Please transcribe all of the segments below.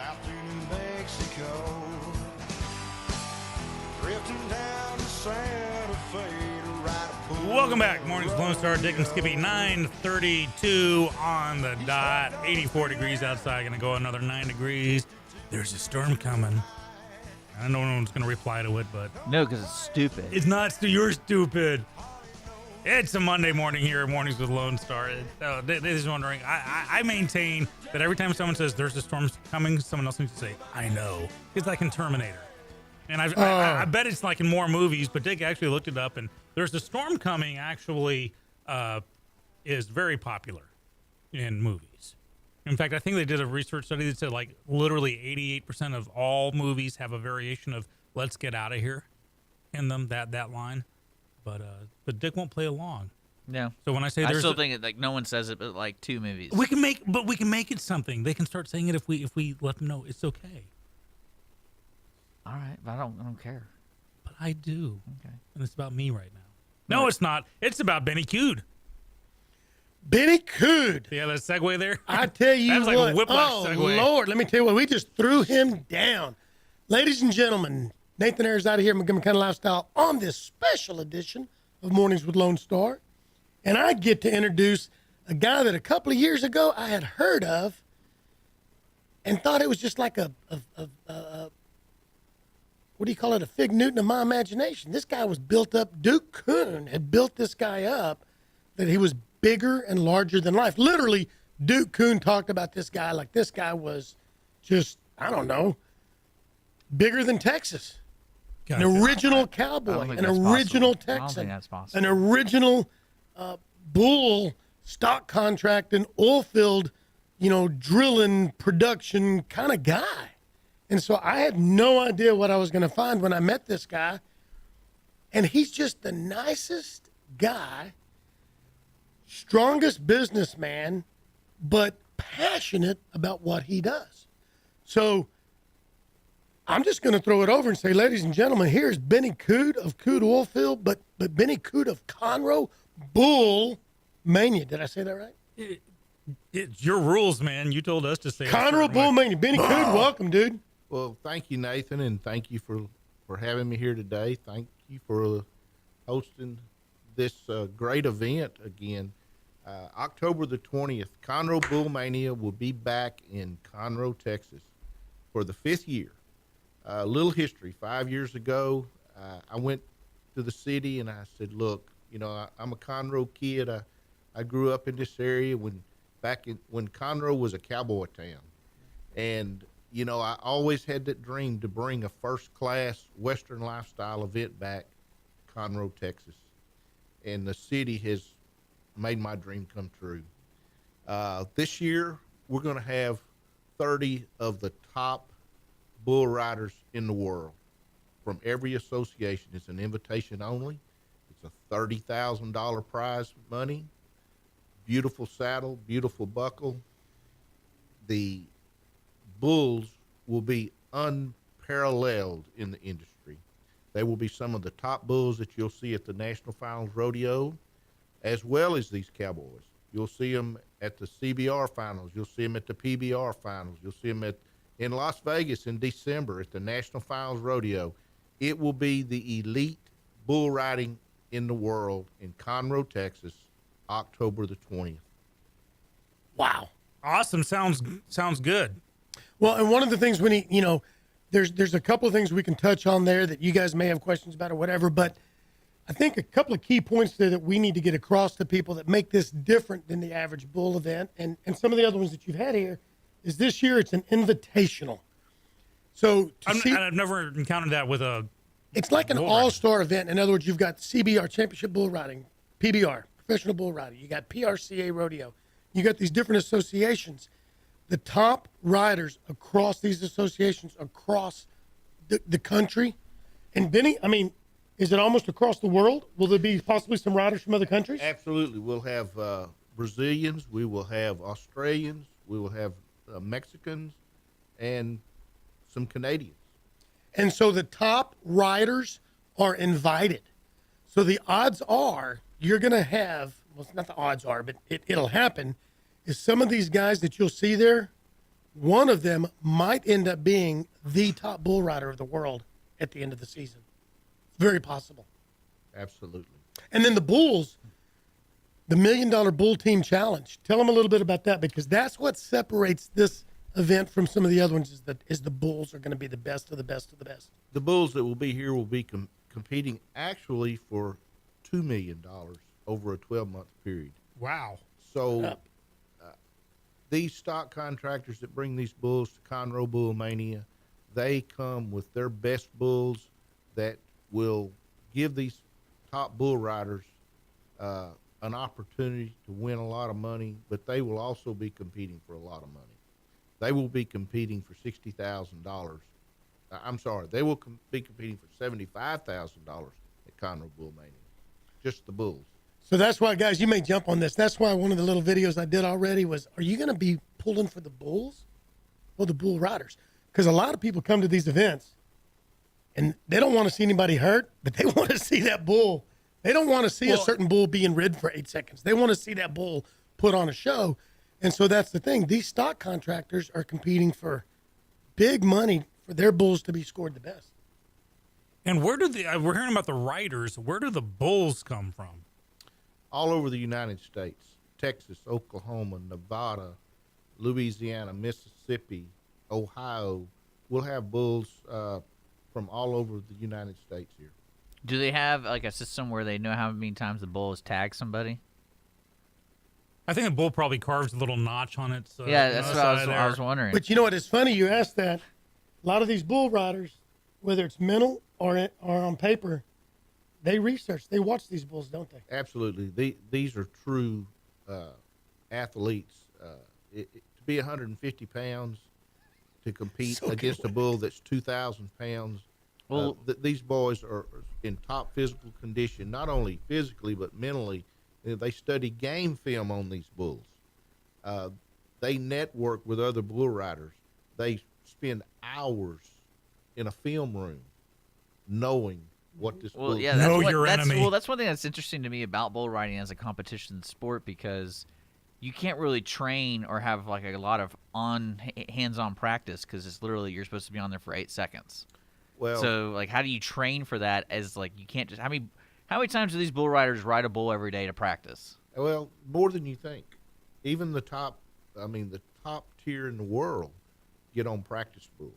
out to New Mexico, drifting down to Santa Fe to ride a bull. Welcome back. Morning's Lone Star, Dick and Skippy, 9:32 on the dot. 84 degrees outside. Going to go another 9 degrees. There's a storm coming. I don't know no one's going to reply to it, but No, because it's stupid. it's not. You're stupid. It's a Monday morning here at Mornings with Lone Star. This is wondering. I maintain that every time someone says there's a storm coming, someone else needs to say, I know. It's like in Terminator. And I bet it's like in more movies, but Dick actually looked it up, and there's a storm coming actually is very popular in movies. In fact, I think they did a research study that said like literally 88% of all movies have a variation of "Let's get out of here" in them. That line, but Dick won't play along. No. So when I say I there's still think it, like no one says it, but like two movies. we can make it something. They can start saying it if we let them know it's okay. All right, but I don't care. But I do. Okay. And it's about me right now. No, it's not. It's about Benny Cude. Benny Cude. Yeah, that segue there. I tell you That was like what. a whiplash Oh, segue. Lord. Let me tell you what. We just threw him down. Ladies and gentlemen, Nathan Arrazate here, Montgomery County Lifestyle, on this special edition of Mornings with Lone Star. And I get to introduce a guy that a couple of years ago I had heard of and thought it was just like a what do you call it, a fig Newton of my imagination. This guy was built up. Duke Kuhn had built this guy up that he was bigger and larger than life. Literally, Duke Kuhn talked about this guy like this guy was just, I don't know, bigger than Texas. An original cowboy, think an that's original possible. I don't Texan, think that's possible. an original bull stock contract and oil field, drilling production kind of guy. And so I had no idea what I was going to find when I met this guy. And he's just the nicest guy, strongest businessman, but passionate about what he does. So I'm just going to throw it over and say, ladies and gentlemen, here's Benny Cude of Cude Oilfield, but Benny Cude of Conroe Bull Mani. Did I say that right? It's your rules, man. You told us to say Conroe Bull Mani. Benny Cude, welcome, dude. Well, thank you, Nathan, and thank you for having me here today. Thank you for hosting this great event again. October the 20th, Conroe Bull Mania will be back in Conroe, Texas for the 5th year. A little history. 5 years ago, I went to the city and I said, look, I'm a Conroe kid. I grew up in this area when Conroe was a cowboy town. And I always had that dream to bring a first-class Western lifestyle event back to Conroe, Texas. And the city has made my dream come true. This year, we're going to have 30 of the top bull riders in the world from every association. It's an invitation only. It's a $30,000 prize money, beautiful saddle, beautiful buckle. The bulls will be unparalleled in the industry. They will be some of the top bulls that you'll see at the National Finals Rodeo, as well as these cowboys. You'll see them at the CBR Finals. You'll see them at the PBR Finals. You'll see them in Las Vegas in December at the National Finals Rodeo. It will be the elite bull riding in the world in Conroe, Texas, October the 20th. Wow. Awesome. Sounds good. Well, and one of the things there's a couple of things we can touch on there that you guys may have questions about or whatever, but I think a couple of key points there that we need to get across to people that make this different than the average bull event, and some of the other ones that you've had here, is this year it's an invitational. So I've never encountered that with a. It's like an all-star event. In other words, you've got CBR, Championship Bull Riding, PBR, Professional Bull Riding. You got PRCA Rodeo. You got these different associations. The top riders across these associations, across the country. And Benny, is it almost across the world? Will there be possibly some riders from other countries? Absolutely. We'll have Brazilians. We will have Australians. We will have Mexicans and some Canadians. And so the top riders are invited. So the odds are you're going to have, well, it's not the odds are, but it'll happen, is some of these guys that you'll see there one of them might end up being the top bull rider of the world at the end of the season. Very possible. Absolutely. And then the bulls, the $1 Million Bull Team Challenge. Tell them a little bit about that, because that's what separates this event from some of the other ones, is the bulls are going to be the best of the best of the best. The bulls that will be here will be competing actually for $2 million over a 12-month period. Wow. So these stock contractors that bring these bulls to Conroe Bull Mania, they come with their best bulls that will give these top bull riders an opportunity to win a lot of money, but they will also be competing for a lot of money. They will be competing for $60,000. I'm sorry, they will be competing for $75,000 at Conroe Bull Mania, just the bulls. So that's why, guys, you may jump on this. That's why one of the little videos I did already was, are you going to be pulling for the bulls or the bull riders? Because a lot of people come to these events and they don't want to see anybody hurt, but they want to see that bull. They don't want to see a certain bull being rid for 8 seconds. They want to see that bull put on a show. And so that's the thing. These stock contractors are competing for big money for their bulls to be scored the best. And where do we're hearing about the riders. Where do the bulls come from? All over the United States, Texas, Oklahoma, Nevada, Louisiana, Mississippi, Ohio. We'll have bulls from all over the United States here. Do they have like a system where they know how many times the bull has tagged somebody? I think a bull probably carves a little notch on its Yeah, that's what I side was wondering. But you know what? It's funny you asked that. A lot of these bull riders, whether it's mental or on paper, they research. They watch these bulls, don't they? Absolutely. These are true athletes. To be 150 pounds to compete So against a bull that's 2,000 pounds. Well- These boys are in top physical condition, not only physically but mentally. They study game film on these bulls. They network with other bull riders. They spend hours in a film room knowing what this bull Yeah, Know that's your enemy. that's one thing that's interesting to me about bull riding as a competition sport, because you can't really train or have like a lot of hands-on practice, because it's literally you're supposed to be on there for 8 seconds. Well, So like, how do you train for that? As like, you can't just how many times do these bull riders ride a bull every day to practice? Well, more than you think. Even the top tier in the world get on practice bulls.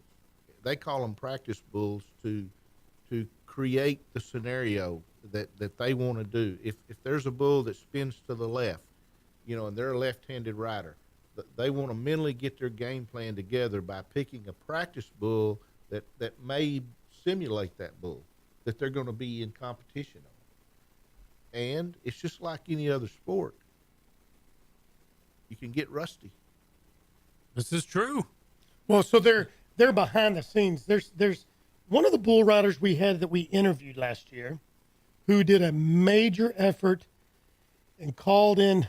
They call them practice bulls to create the scenario that they want to do. If there's a bull that spins to the left, and they're a left-handed rider, they want to mentally get their game plan together by picking a practice bull that may simulate that bull that they're going to be in competition on. And it's just like any other sport. You can get rusty. This is true. Well, so they're behind the scenes. There's one of the bull riders we had that we interviewed last year who did a major effort and called in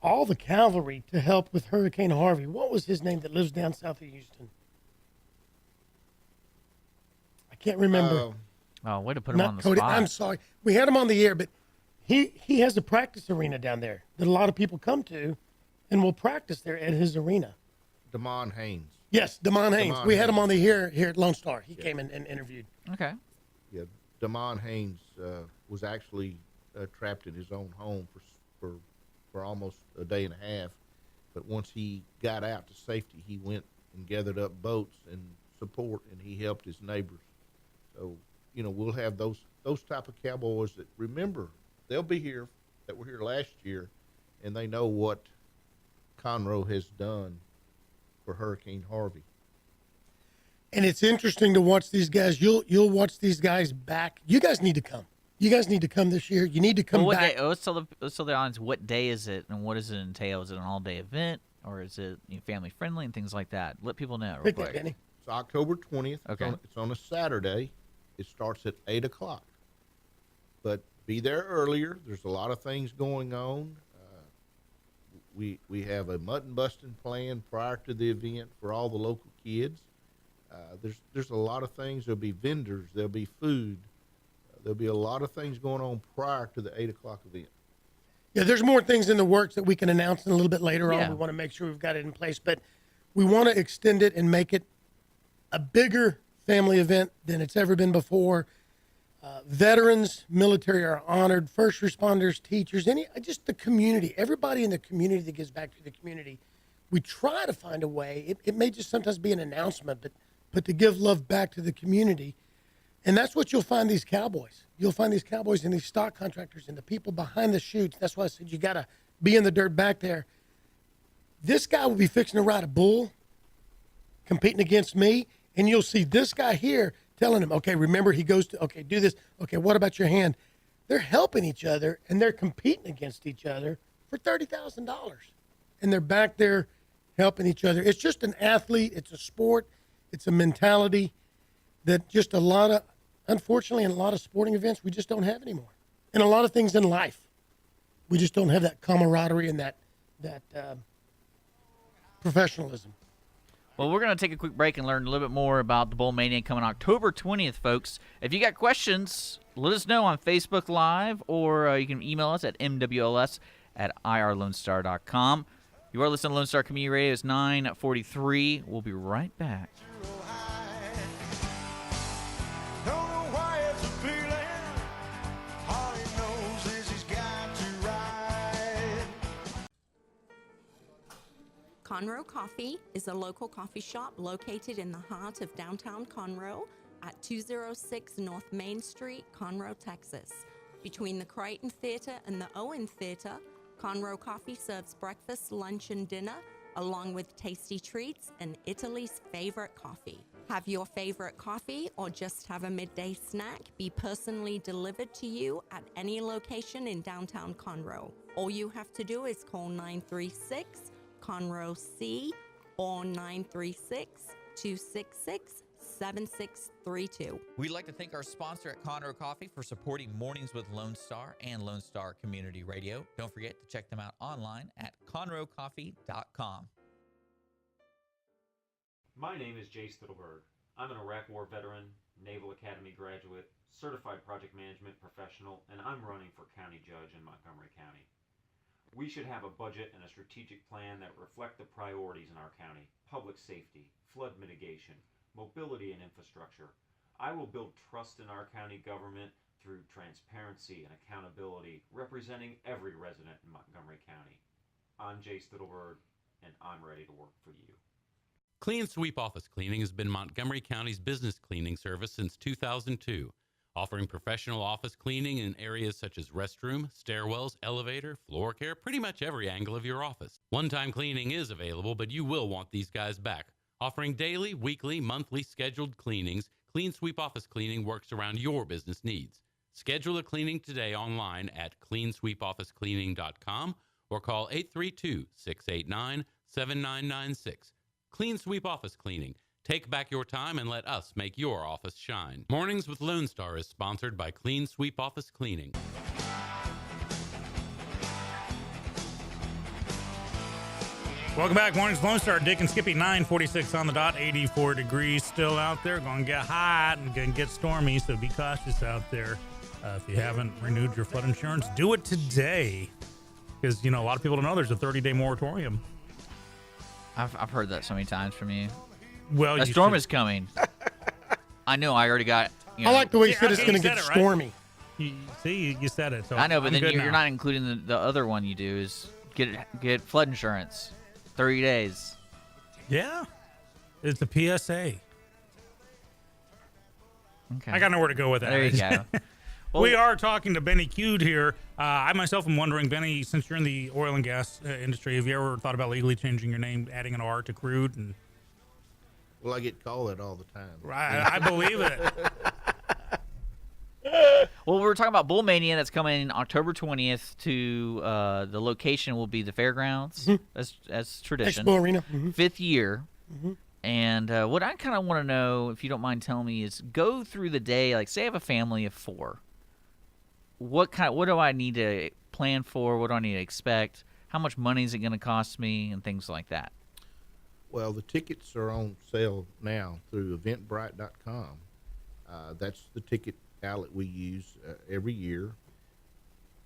all the cavalry to help with Hurricane Harvey. What was his name that lives down south of Houston? I can't remember. Oh, way to put him on Not the Cody. spot. I'm sorry. We had him on the air, but he has a practice arena down there that a lot of people come to and will practice there at his arena. Damon Haynes. Yes, Damon Haynes. Damon We had him Haynes. on the here at Lone Star. He came in and interviewed. Okay. Yeah, Damon Haynes was actually trapped in his own home for almost a day and a half. But once he got out to safety, he went and gathered up boats and support, and he helped his neighbors. So, we'll have those type of cowboys that remember they'll be here, that were here last year, and they know what Conroe has done for Hurricane Harvey. And it's interesting to watch these guys. You'll watch these guys back. You guys need to come. You guys need to come this year. You need to come Well, what back. day? Let's tell the audience, what day is it and what does it entail? Is it an all-day event or is it family friendly and things like that? Let people know real Pick that, quick. Benny. It's October 20th. Okay. It's on a Saturday. It starts at 8 o'clock. But be there earlier. There's a lot of things going on. We have a mutton busting plan prior to the event for all the local kids. There's a lot of things. There'll be vendors. There'll be food. There'll be a lot of things going on prior to the 8 o'clock event. Yeah, there's more things in the works that we can announce a little bit later Yeah. on. We want to make sure we've got it in place. But We want to extend it and make it a bigger family event than it's ever been before. Veterans, military are honored, first responders, teachers, just the community, everybody in the community that gives back to the community. We try to find a way. It may just sometimes be an announcement, but to give love back to the community. And that's what you'll find these cowboys. You'll find these cowboys and these stock contractors and the people behind the chutes. That's why I said you got to be in the dirt back there. This guy will be fixing to ride a bull, competing against me, and you'll see this guy here telling him, okay, remember he goes to, okay, do this. Okay, what about your hand? They're helping each other, and they're competing against each other for $30,000. And they're back there helping each other. It's just an athlete. It's a sport. It's a mentality that just unfortunately, in a lot of sporting events, we just don't have anymore. And a lot of things in life, we just don't have that camaraderie and that professionalism. Well, we're going to take a quick break and learn a little bit more about the Bull Mania coming October 20th, folks. If you got questions, let us know on Facebook Live, or you can email us at mwls@irlonestar.com. You are listening to Lone Star Community Radio. It's 9:43. We'll be right back. Don't know why it's a feeling. All he knows is he's got to ride. Conroe Coffee is a local coffee shop located in the heart of downtown Conroe at 206 North Main Street, Conroe, Texas. Between the Crichton Theater and the Owen Theater, Conroe Coffee serves breakfast, lunch, and dinner, along with tasty treats and Italy's favorite coffee. Have your favorite coffee or just have a midday snack be personally delivered to you at any location in downtown Conroe. All you have to do is call 936-CONROE-C or 936-266-7632. We'd like to thank our sponsor at Conroe Coffee for supporting Mornings with Lone Star and Lone Star Community Radio. Don't forget to check them out online at conroecoffee.com. My name is Jay Stittleberg. I'm an Iraq War veteran, Naval Academy graduate, certified project management professional, and I'm running for county judge in Montgomery County. We should have a budget and a strategic plan that reflect the priorities in our county: public safety, flood mitigation, mobility and infrastructure. I will build trust in our county government through transparency and accountability, representing every resident in Montgomery County. I'm Jay Stittleberg, and I'm ready to work for you. Clean Sweep Office Cleaning has been Montgomery County's business cleaning service since 2002, offering professional office cleaning in areas such as restroom, stairwells, elevator, floor care, pretty much every angle of your office. One-time cleaning is available, but you will want these guys back. Offering daily, weekly, monthly scheduled cleanings, Clean Sweep Office Cleaning works around your business needs. Schedule a cleaning today online at cleansweepofficecleaning.com or call 832-689-7996. Clean Sweep Office Cleaning. Take back your time and let us make your office shine. Mornings with Lone Star is sponsored by Clean Sweep Office Cleaning. Welcome back. Mornings with Lone Star. Dick and Skippy, 9:46 on the dot. 84 degrees still out there. Going to get hot and going to get stormy, so be cautious out there. If you haven't renewed your flood insurance, do it today. Because, a lot of people don't know there's a 30-day moratorium. I've heard that so many times from you. Well, A storm is coming. I know. I already got. I like the way you said it's okay, going to you get said it, right? stormy. You said it. So I know, but I'm then good you're now. not including the other one you do is get flood insurance. 30 days. Yeah. It's a PSA. Okay. I got nowhere to go with that. There you go. We are talking to Benny Cude here. I myself am wondering, Benny, since you're in the oil and gas industry, have you ever thought about legally changing your name, adding an R to Crude? And Well, I get called that all the time. I believe it. Well, we're talking about Bull Mania that's coming October 20th to the location will be the fairgrounds as tradition. Expo Arena. 5th year. And what I kind of want to know, if you don't mind telling me, is go through the day. Like, say I have a family of 4. What do I need to plan for? What do I need to expect? How much money is it going to cost me, and things like that? Well, the tickets are on sale now through eventbrite.com. That's the ticket outlet we use every year.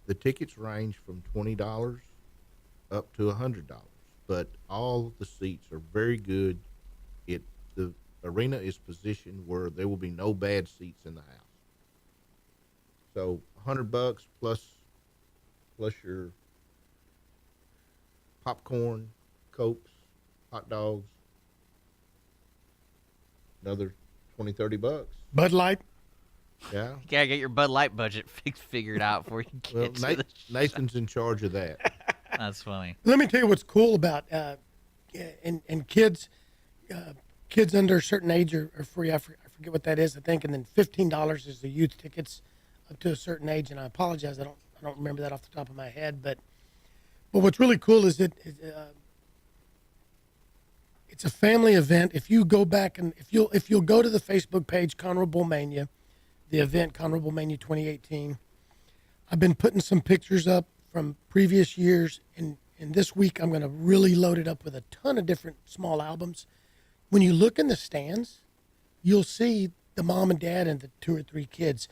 The tickets range from $20 up to $100. but all the seats are very good. The arena is positioned where there will be no bad seats in the house. So $100 plus your popcorn, cokes, hot dogs, another $20-$30. Bud Light. Yeah. You gotta get your Bud Light budget figured out before you get Well, to the Nathan's in charge of that. That's funny. Let me tell you what's cool about and kids under a certain age are free. I forget what that is, I think, and then $15 is the youth tickets up to a certain age. And I apologize, I don't remember that off the top of my head. But what's really cool is that it's a family event. If you go back and if you'll go to the Facebook page Conroe Bull Mania, the event Conroe Bull Mania 2018, I've been putting some pictures up from previous years, and this week I'm going to really load it up with a ton of different small albums. When you look in the stands, you'll see the mom and dad and the 2 or 3 kids.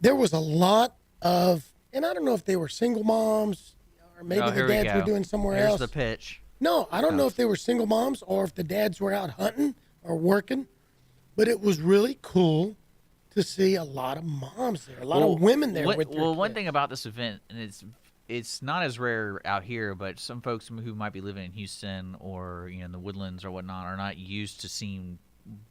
There was a lot of, and I don't know if they were single moms or maybe the dads were doing somewhere Here's else. the pitch. No, I don't know if they were single moms or if the dads were out hunting or working, but it was really cool to see a lot of moms there, a lot of women there with their one kids. thing about this event, and it's not as rare out here, but some folks who might be living in Houston or in the Woodlands or whatnot are not used to seeing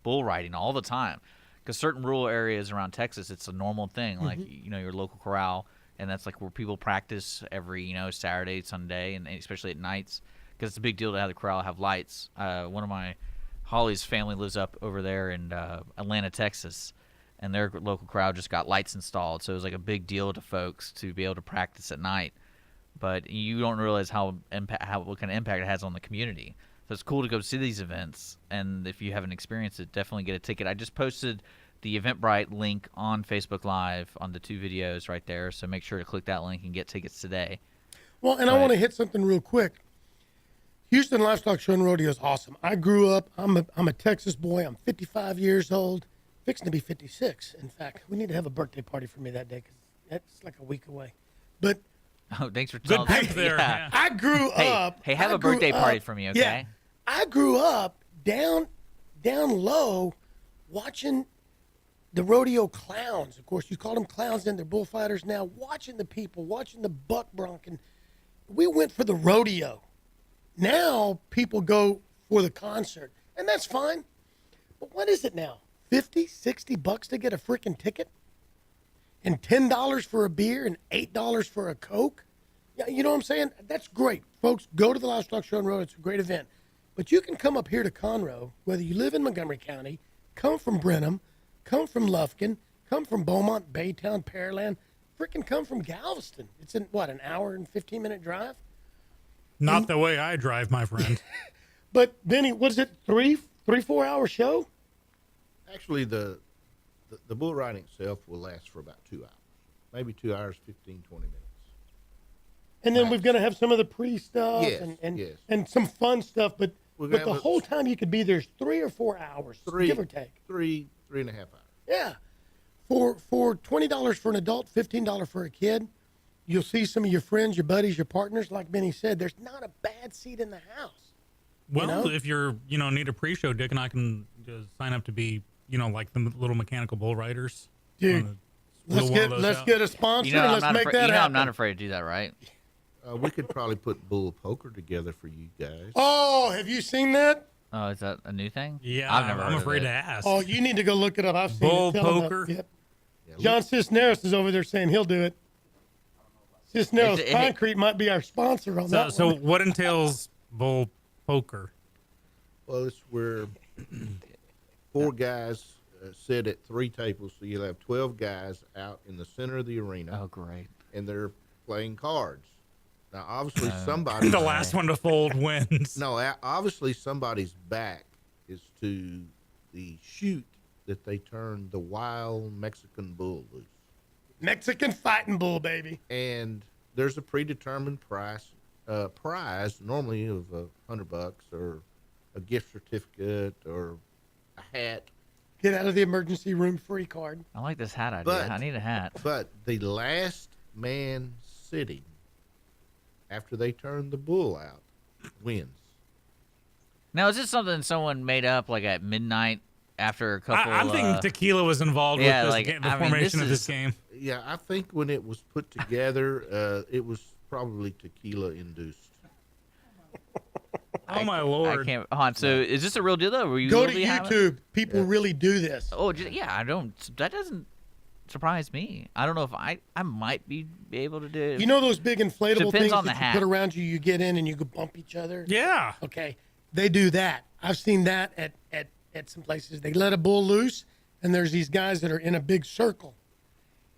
bull riding all the time. Because certain rural areas around Texas, it's a normal thing, like your local corral, and that's like where people practice every Saturday, Sunday, and especially at nights, because it's a big deal to have the corral have lights. One of my Holly's family lives up over there in Atlanta, Texas, and their local crowd just got lights installed, so it was like a big deal to folks to be able to practice at night. But you don't realize what kind of impact it has on the community. So it's cool to go see these events, and if you haven't experienced it, definitely get a ticket. I just posted the Eventbrite link on Facebook Live on the 2 videos right there, so make sure to click that link and get tickets today. Well, and I want to hit something real quick. Houston Livestock Show and Rodeo is awesome. I grew up. I'm a Texas boy. I'm 55 years old, fixing to be 56. In fact, we need to have a birthday party for me that day because that's like a week away. But oh, thanks for telling pick me. there. Yeah. I grew up. Hey, have a birthday party for me, okay? Yeah, I grew up down low, watching the rodeo clowns. Of course, you call them clowns, then they're bullfighters now. Watching the people, watching the buck bronking. We went for the rodeo. Now people go for the concert, and that's fine. But what is it now? $50-$60 to get a freaking ticket? And $10 for a beer and $8 for a Coke? Yeah, you know what I'm saying? That's great. Folks, go to the Livestock Show and Rodeo. It's a great event. But you can come up here to Conroe, whether you live in Montgomery County, come from Brenham, come from Lufkin, come from Beaumont, Baytown, Pearland, freaking come from Galveston. It's in, an hour and 15-minute drive? Not the way I drive, my friend. But, Benny, what is it, 4 hour show? Actually, the bull riding itself will last for about 2 hours, maybe 2 hours, 15, 20 minutes. And then we're going to have some of the pre-stuff Yes, and yes. and some fun stuff. But We're the gonna have whole time you could be there is 3 or 4 hours, give or take. 3.5 hours. Yeah. For $20 for an adult, $15 for a kid, you'll see some of your friends, your buddies, your partners. Like Benny said, there's not a bad seat in the house. Well, if you're, need a pre-show, Dick and I can sign up to be, like the little mechanical bull riders. Dude, let's get a sponsor. Let's make that happen. I'm not afraid to do that, right? We could probably put bull poker together for you guys. Oh, have you seen that? Oh, is that a new thing? Yeah, I've never heard I'm of afraid it. to ask. Oh, you need to go look it up. I've seen Bull it. Tell him poker? Yep. Yeah, John Cisneros is over there saying he'll do it. Cisneros It's- Concrete might be our sponsor on that So one. what entails bull poker? Well, it's where 4 guys sit at 3 tables, so you'll have 12 guys out in the center of the arena. Oh, great. And they're playing cards. Now, obviously, somebody. The last one to fold wins. No, obviously, somebody's back is to the chute that they turn the wild Mexican bull loose. Mexican fighting bull, baby. And there's a predetermined prize, normally of $100 or a gift certificate or a hat. Get out of the emergency room free card. I like this hat idea. But- I need a hat. But the last man sitting, after they turn the bull out, wins. Now, is this something someone made up like at midnight after a couple? I'm thinking tequila was involved yeah, with like, the I mean, formation of this this is- game. Yeah, I think when it was put together, it was probably tequila induced. Oh my I lord! can't. Hold on. So, is this a real deal though? Were you Go to really having- YouTube. People really do this. Oh, yeah. I don't. That doesn't surprise me. I don't know if I might be able to do it. You know those big inflatable Depends things on that the you hat. put around you, you get in and you go bump each other? Yeah. Okay. They do that. I've seen that at some places. They let a bull loose, and there's these guys that are in a big circle.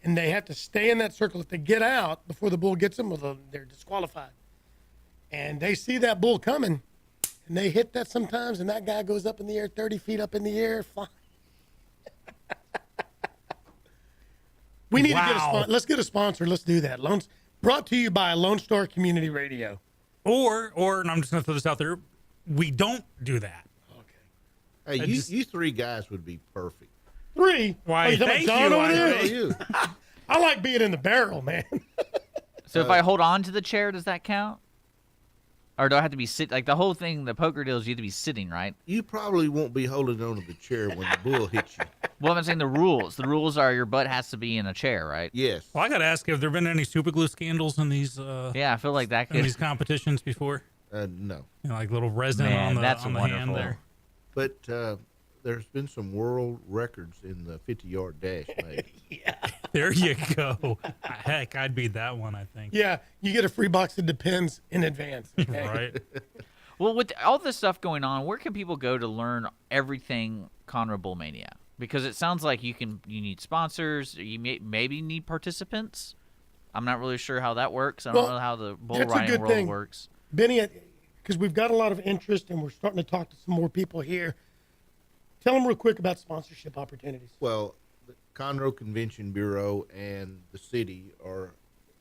And they have to stay in that circle. If they get out before the bull gets them, well, they're disqualified. And they see that bull coming, and they hit that sometimes, and that guy goes up in the air, 30 feet up in the air. Flying. We need to get a Wow. sponsor. Let's get a sponsor. Let's do that. Brought to you by Lone Star Community Radio. Or, and I'm just gonna throw this out there. We don't do that. Hey, I you, just- you three guys would be perfect. 3. Why, Oh, you talking thank about John you. over I- there? How you? I like being in the barrel, man. So if I hold on to the chair, does that count? Or do I have to be sit? Like the whole thing, the poker deal is you have to be sitting, right? You probably won't be holding on to the chair when the bull hits you. Well, I'm saying the rules. The rules are your butt has to be in a chair, right? Yes. Well, I gotta ask, have there been any super glue scandals in these Yeah, I feel like that in could. these competitions before? No. You know, like little resin Man, on the that's on the hand wonderful. there. But there's been some world records in the 50-yard dash made. There you go. Heck, I'd beat that one. I think. Yeah, you get a free box of Depends in advance. Okay? Right. Well, with all this stuff going on, where can people go to learn everything Conroe Bull Mania? Because it sounds like you need sponsors. You maybe need participants. I'm not really sure how that works. I don't Well, know how the bull that's a riding good world thing. works. Benny, because we've got a lot of interest and we're starting to talk to some more people here. Tell them real quick about sponsorship opportunities. Well, the Conroe Convention Bureau and the city are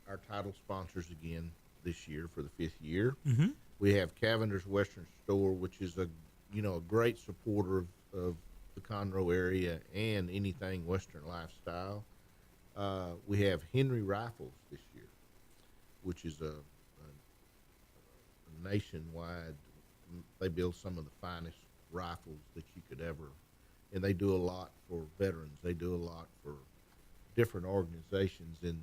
our title sponsors again this year for the 5th year. Mm-hmm. We have Cavender's Western Store, which is a great supporter of the Conroe area and anything Western lifestyle. We have Henry Rifles this year, which is a nationwide. They build some of the finest rifles that you could ever, and they do a lot for veterans. They do a lot for different organizations, and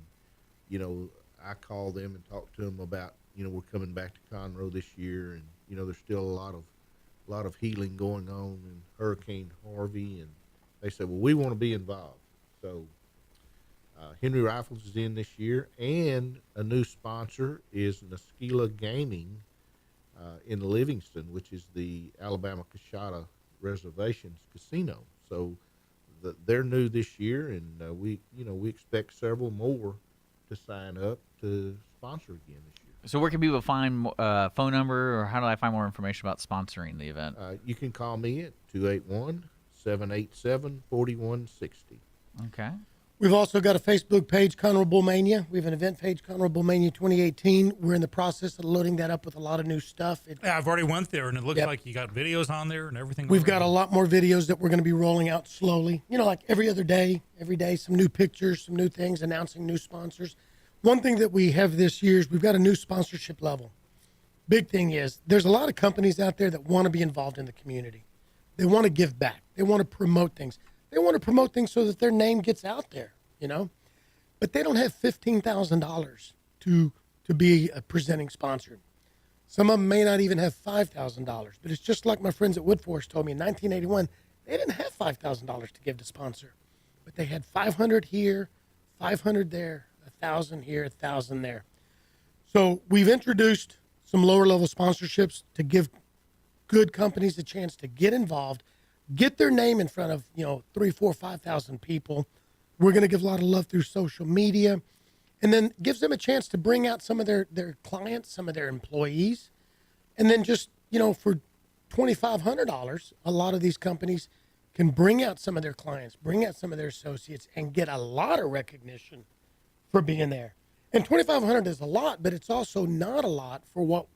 I call them and talk to them about we're coming back to Conroe this year, and there's still a lot of healing going on in Hurricane Harvey, and they said, well, we want to be involved. So Henry Rifles is in this year, and a new sponsor is Nasquila Gaming in Livingston, which is the Alabama Coshada Reservations Casino. So they're new this year, and we expect several more to sign up to sponsor again this year. So where can people find phone number, or how do I find more information about sponsoring the event? You can call me at 281-787-4160. Okay. We've also got a Facebook page, Conroe Bull Mania. We have an event page, Conroe Bull Mania 2018. We're in the process of loading that up with a lot of new stuff. Yeah, I've already went there, and it looks Yep. like you got videos on there and everything. We've got a lot more videos that we're going to be rolling out slowly. Like every day, some new pictures, some new things, announcing new sponsors. One thing that we have this year is we've got a new sponsorship level. Big thing is there's a lot of companies out there that want to be involved in the community. They want to give back. They want to promote things. They want to promote things so that their name gets out there, But they don't have $15,000 to be a presenting sponsor. Some of them may not even have $5,000. But it's just like my friends at Woodforest told me in 1981, they didn't have $5,000 to give to sponsor. But they had 500 here, 500 there, 1,000 here, 1,000 there. So we've introduced some lower level sponsorships to give good companies a chance to get involved, get their name in front of 3, 4, 5,000 people. We're going to give a lot of love through social media, and then gives them a chance to bring out some of their clients, some of their employees, and then just for $2,500, a lot of these companies can bring out some of their clients, bring out some of their associates, and get a lot of recognition for being there. And $2,500 is a lot, but it's also not a lot for what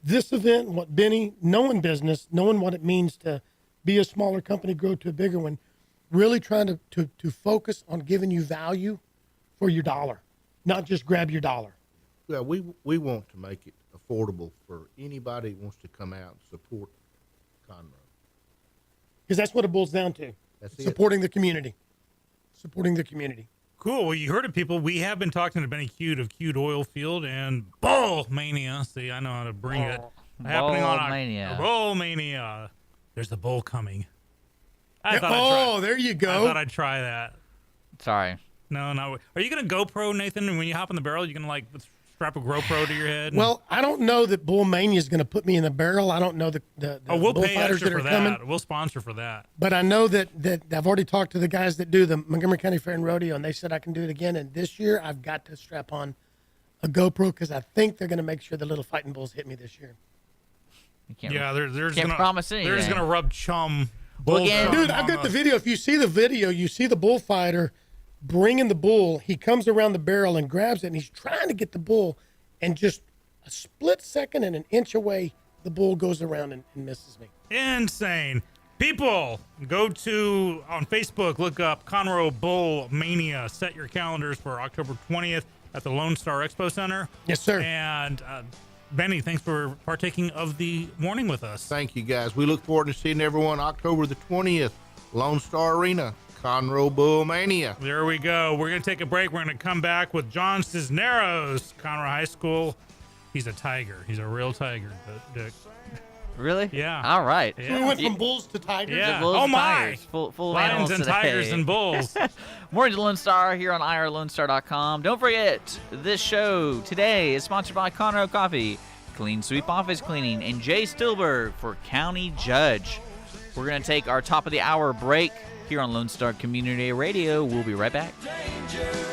this event, what Benny, knowing business, knowing what it means to be a smaller company, grow to a bigger one, really trying to focus on giving you value for your dollar, not just grab your dollar. Yeah, we want to make it affordable for anybody who wants to come out and support Conroe. Because that's what it boils down to. That's it. Supporting the community. Supporting the community. Cool. Well, you heard it, people. We have been talking to Benny Cude of Cude Oilfield and Bull Mania. See, I know how to bring it. Happening Bull on Mania. Bull Mania. There's the bull coming. I thought Oh, there you I go. thought I'd try that. Sorry. No. Are you going to GoPro, Nathan? When you hop in the barrel, you going to like strap a GoPro to your head? Well, I don't know that Bull Mania is going to put me in the barrel. I don't know the we'll pay bullfighters extra that are for coming. that. We'll sponsor for that. But I know that I've already talked to the guys that do the Montgomery County Fair and Rodeo, and they said I can do it again. And this year, I've got to strap on a GoPro because I think they're going to make sure the little fighting bulls hit me this year. You can't, Yeah, there's can't gonna, promise anything. They're just going to rub chum. Well, bull again- chum Dude, I've on got the video. If you see the video, you see the bullfighter bringing the bull. He comes around the barrel and grabs it, and he's trying to get the bull, and just a split second and an inch away, the bull goes around and misses me. Insane. People, go to on Facebook, look up Conroe Bull Mania. Set your calendars for October 20th at the Lone Star Expo Center. Yes, sir. And Benny, thanks for partaking of the morning with us. Thank you, guys. We look forward to seeing everyone October the 20th, Lone Star Arena, Conroe Bull Mania. There we go. We're going to take a break. We're going to come back with John Cisneros, Conroe High School. He's a tiger. He's a real tiger. Dick. Really? Yeah. All right. Yeah. We went from bulls to tigers. Yeah. Bulls Oh, and my. tigers. Full of Lions animals and today. tigers and bulls. Morning to Lone Star here on irlonestar.com. Don't forget, this show today is sponsored by Conroe Coffee, Clean Sweep Office Cleaning, and Jay Stilberg for County Judge. We're going to take our top of the hour break here on Lone Star Community Radio. We'll be right back. Danger.